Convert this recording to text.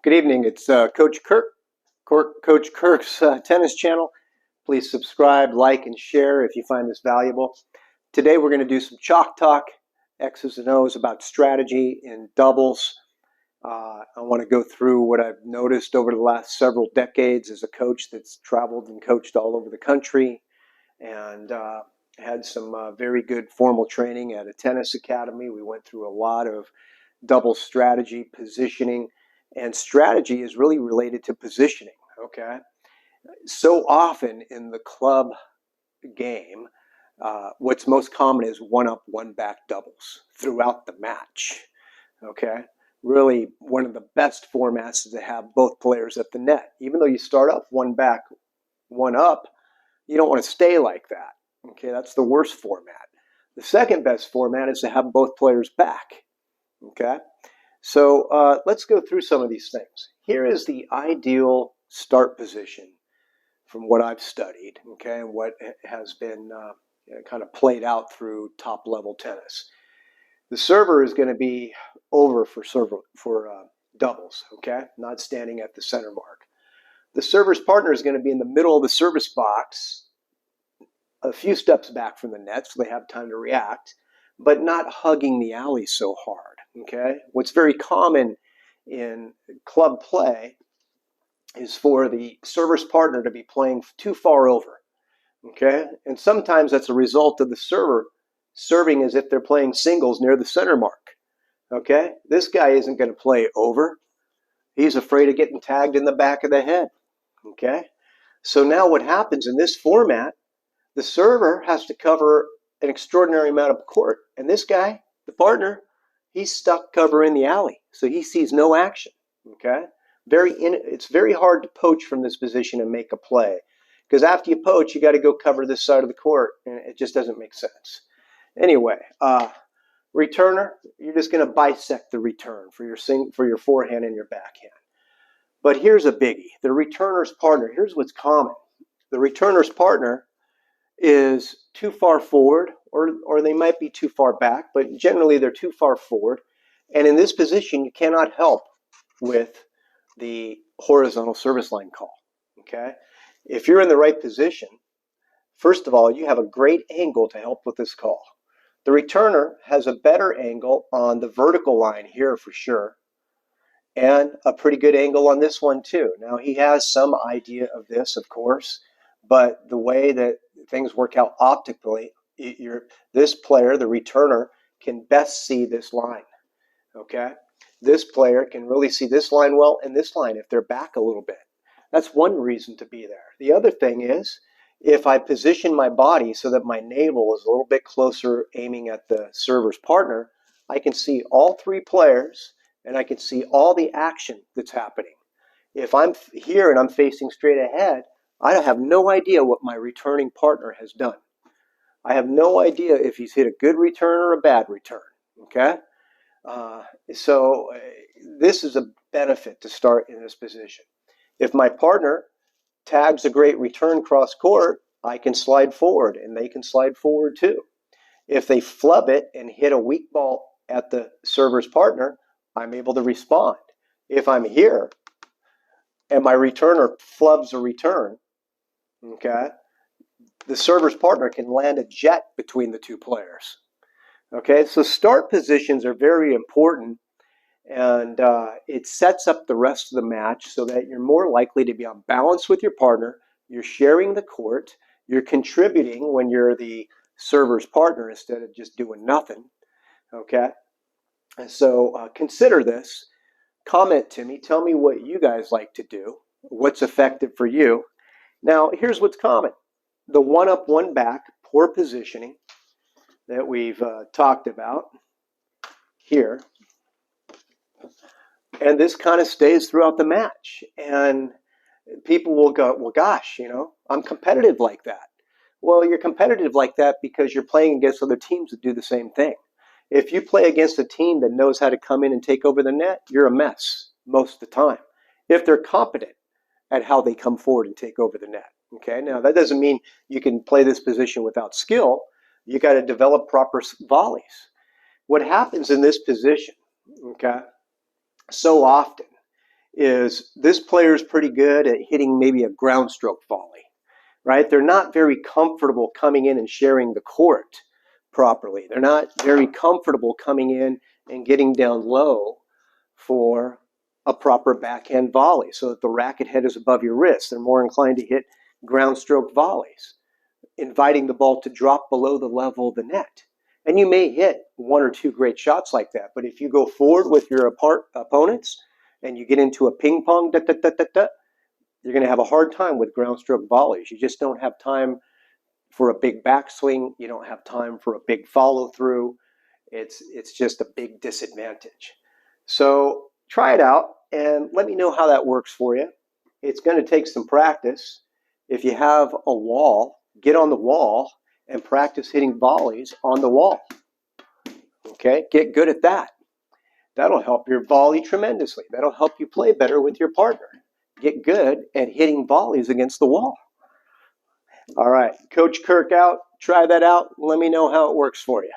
Good evening. It's Coach Coach Kirk's tennis channel. Please subscribe, like, and share if you find this valuable. Today we're going to do some chalk talk, X's and O's about strategy in doubles. I want to go through what I've noticed over the last several decades as a coach that's traveled and coached all over the country and had some very good formal training at a tennis academy. We went through a lot of double strategy, positioning, and strategy is really related to positioning, okay? So often in the club game, what's most common is one-up, one-back doubles throughout the match, okay? Really, one of the best formats is to have both players at the net. Even though you start up one back, one up, you don't want to stay like that, okay? That's the worst format. The second best format is to have both players back, okay? So let's go through some of these things. Here is the ideal start position from what I've studied, okay, and what has been kind of played out through top-level tennis. The server is going to be over for doubles, okay, not standing at the center mark. The server's partner is going to be in the middle of the service box, a few steps back from the net so they have time to react, but not hugging the alley so hard. Okay, what's very common in club play is for the server's partner to be playing too far over. Okay, and sometimes that's a result of the server serving as if they're playing singles near the center mark. Okay, this guy isn't going to play over. He's afraid of getting tagged in the back of the head. Okay, so now what happens in this format, the server has to cover an extraordinary amount of court, and this guy, the partner, he's stuck covering the alley, so he sees no action. Okay, it's very hard to poach from this position and make a play, because after you poach, you got to go cover this side of the court, and it just doesn't make sense. Anyway, returner, you're just going to bisect the return for your forehand and your backhand. But here's a biggie: the returner's partner. Here's what's common: the returner's partner is too far forward, or they might be too far back, but generally they're too far forward. And in this position, you cannot help with the horizontal service line call, okay? If you're in the right position, first of all, you have a great angle to help with this call. The returner has a better angle on the vertical line here for sure, and a pretty good angle on this one too. Now, he has some idea of this, of course, but the way that things work out optically, this player, the returner, can best see this line, okay? This player can really see this line well and this line if they're back a little bit. That's one reason to be there. The other thing is, if I position my body so that my navel is a little bit closer aiming at the server's partner, I can see all three players and I can see all the action that's happening. If I'm here and I'm facing straight ahead, I have no idea what my returning partner has done. I have no idea if he's hit a good return or a bad return, okay? So this is a benefit to start in this position. If my partner tags a great return cross court, I can slide forward and they can slide forward too. If they flub it and hit a weak ball at the server's partner, I'm able to respond. If I'm here and my returner flubs a return, okay, the server's partner can land a jet between the two players. Okay, so start positions are very important, and it sets up the rest of the match so that you're more likely to be on balance with your partner, you're sharing the court, you're contributing when you're the server's partner instead of just doing nothing. Okay, and so consider this. Comment to me, tell me what you guys like to do, what's effective for you. Now, here's what's common: the one-up, one-back, poor positioning that we've talked about here. And this kind of stays throughout the match. And people will go, well, gosh, I'm competitive like that. Well, you're competitive like that because you're playing against other teams that do the same thing. If you play against a team that knows how to come in and take over the net, you're a mess most of the time, if they're competent at how they come forward and take over the net. Okay, now that doesn't mean you can play this position without skill. You got to develop proper volleys. What happens in this position, okay, so often is this player is pretty good at hitting maybe a ground stroke volley, right? They're not very comfortable coming in and sharing the court properly. They're not very comfortable coming in and getting down low for a proper backhand volley so that the racket head is above your wrist. They're more inclined to hit ground stroke volleys, inviting the ball to drop below the level of the net. And you may hit one or two great shots like that, but if you go forward with your opponents and you get into a ping pong, you're going to have a hard time with ground stroke volleys. You just don't have time for a big backswing. You don't have time for a big follow through. It's just a big disadvantage. So try it out and let me know how that works for you. It's going to take some practice. If you have a wall, get on the wall and practice hitting volleys on the wall. Okay, get good at that. That'll help your volley tremendously. That'll help you play better with your partner. Get good at hitting volleys against the wall. All right, Coach Kirk out. Try that out. Let me know how it works for you.